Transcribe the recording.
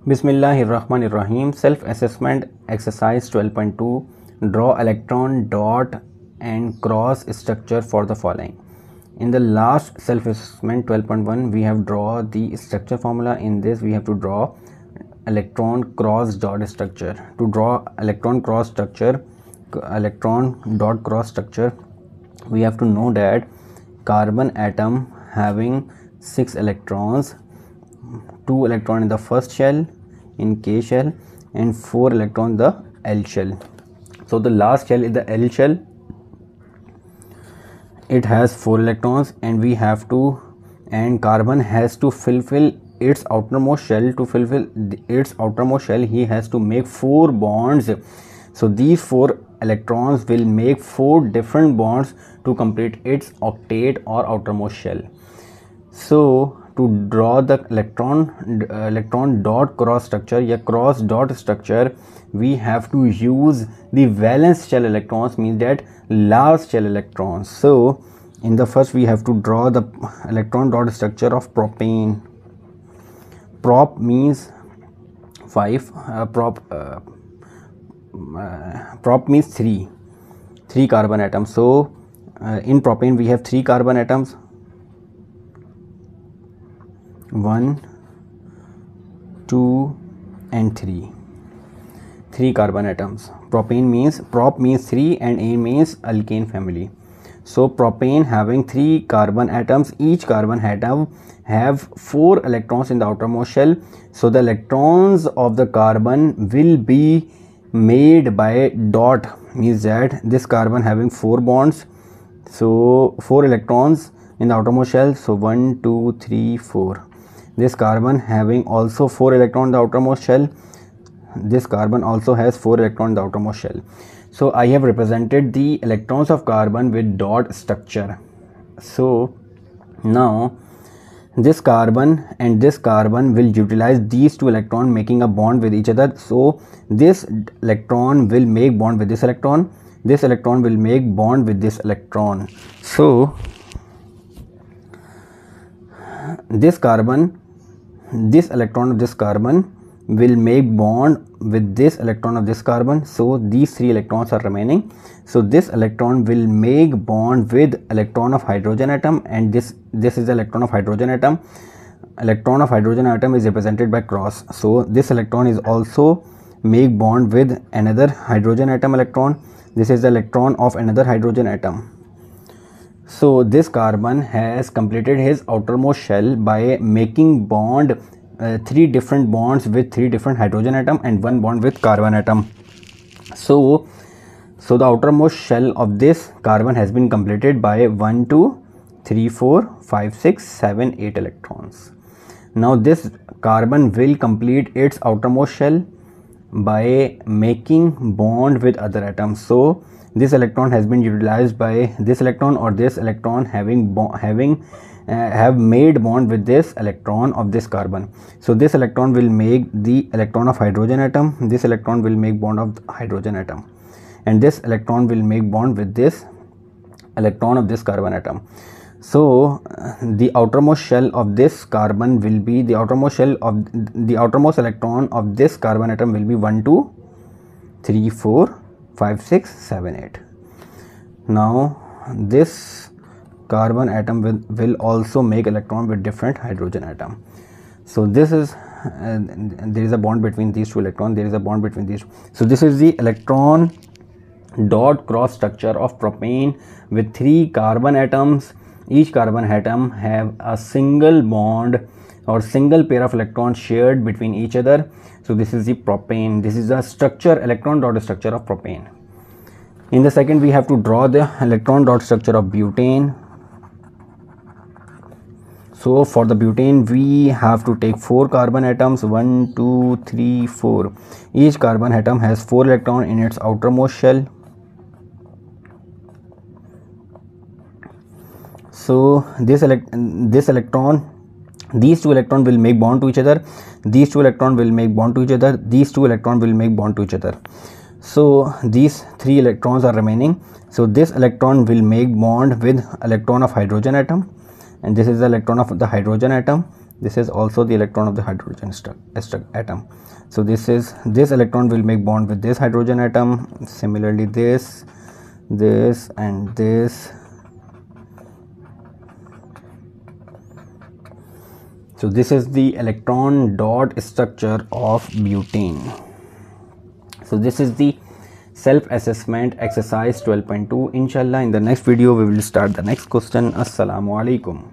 Bismillahirrahmanirrahim. Self-assessment exercise 12.2. Draw electron dot and cross structure for the following. In the last self-assessment 12.1 we have draw the structure formula. In this we have to draw electron cross dot structure. To draw electron dot cross structure, we have to know that carbon atom having 6 electrons, 2 electrons in the first shell in K shell and 4 electrons in the L shell. So the last shell is the L shell. It has 4 electrons and carbon has to fulfill its outermost shell. To fulfill its outermost shell, he has to make 4 bonds. So these 4 electrons will make 4 different bonds to complete its octet or outermost shell. So to draw the electron dot cross structure या cross dot structure, we have to use the valence shell electrons, means that last shell electrons. So in the first we have to draw the electron dot structure of propane. Prop means 5, prop means 3 carbon atoms. So in propane we have 3 carbon atoms, 1, 2 and 3 carbon atoms. Propane means, prop means 3 and A means alkane family. So propane having 3 carbon atoms, each carbon atom have 4 electrons in the outermost shell. So the electrons of the carbon will be made by dot, means that this carbon having 4 bonds, so 4 electrons in the outermost shell, so 1, 2, 3, 4. This carbon having also 4 electrons in the outermost shell. This carbon also has 4 electrons in the outermost shell. So I have represented the electrons of carbon with dot structure. So now this carbon and this carbon will utilize these 2 electrons making a bond with each other. So this electron will make bond with this electron will make bond with this electron. So this electron of this carbon will make bond with this electron of this carbon. So these 3 electrons are remaining. So this electron will make bond with electron of hydrogen atom, and this is the electron of hydrogen atom. Electron of hydrogen atom is represented by cross. So this electron is also make bond with another hydrogen atom electron. This is the electron of another hydrogen atom. So this carbon has completed his outermost shell by making bond 3 different bonds with 3 different hydrogen atom and 1 bond with carbon atom. So the outermost shell of this carbon has been completed by 1, 2, 3, 4, 5, 6, 7, 8 electrons. Now this carbon will complete its outermost shell by making bond with other atoms. So this electron has been utilized by this electron, or this electron have made bond with this electron of this carbon. So this electron will make the electron of hydrogen atom, this electron will make bond of hydrogen atom, and this electron will make bond with this electron of this carbon atom. So the outermost shell of this carbon will be the outermost electron of this carbon atom will be 1, 2, 3, 4, 5, 6, 7, 8. Now this carbon atom will also make electron with different hydrogen atom. So this is there is a bond between these 2 electrons, there is a bond between these. So this is the electron dot cross structure of propane with 3 carbon atoms. Each carbon atom have a single bond or single pair of electrons shared between each other. So this is the propane. This is the structure, electron dot structure of propane. In the second we have to draw the electron dot structure of butane. So for the butane we have to take 4 carbon atoms, 1, 2, 3, 4. Each carbon atom has 4 electrons in its outermost shell. So these 2 electrons will make bond to each other, these 2 electrons will make bond to each other, these 2 electrons will make bond to each other. So these 3 electrons are remaining. So this electron will make bond with electron of hydrogen atom, and this is the electron of the hydrogen atom. This is also the electron of the hydrogen atom. So this electron will make bond with this hydrogen atom. Similarly this and this. So this is the electron dot structure of butane. So this is the self-assessment exercise 12.2. Inshallah, in the next video we will start the next question. Assalamu alaikum.